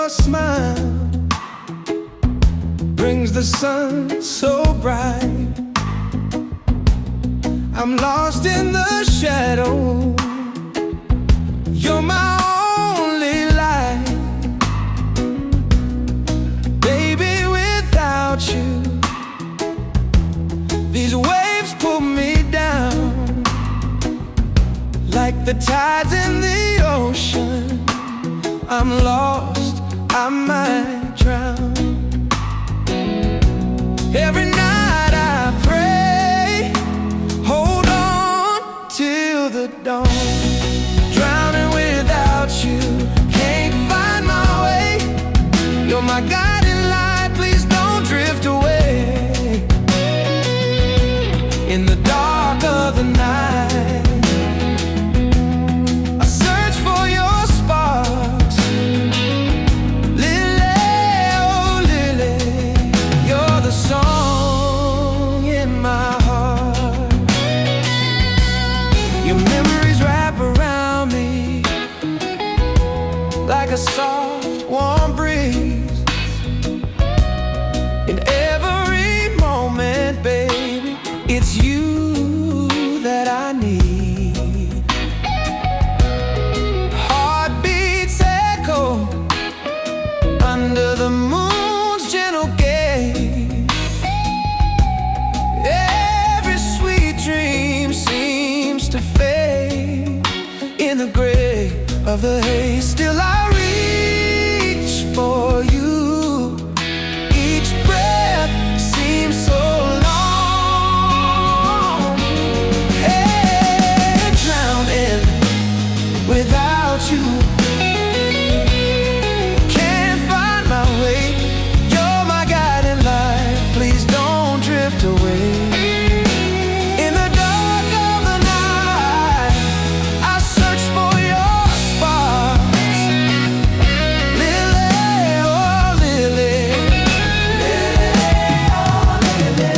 your smile brings the sun so bright. I'm lost in the shadow. You're my only light. Baby, without you, these waves pull me down. Like the tides in the ocean, I'm lost, I might drown. Every night I pray, hold on till the dawn. Drowning without you, can't find my way. You're my guiding light, please don't drift away. In the dark of the night, I search for your sparks. Lily, oh Lily, you're the song in my heart. Your memories wrap around me like a soft, warm breeze. In every moment, baby, it's you that I need. Heartbeats echo under the moon's gentle gaze. Every sweet dream seems to fade in the gray of the haze. Still I reach for you. Each breath seems so long. Hey, drowning without you, can't find my way. You're my guiding light, please don't drift away. In the dark of the night, I search for your sparks. Lily, oh Lily, Lily, oh Lily.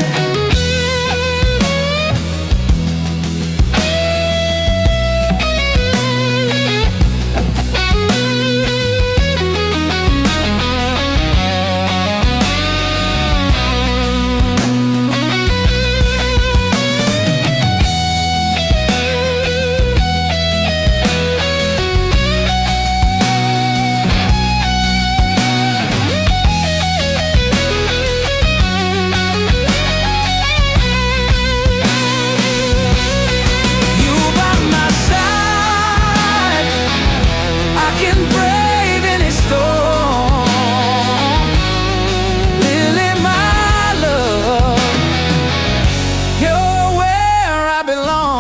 You by my side, I can brave any storm. Lily, my love, you're where I belong.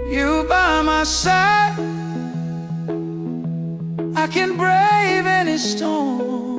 You by my side, I can brave any storm.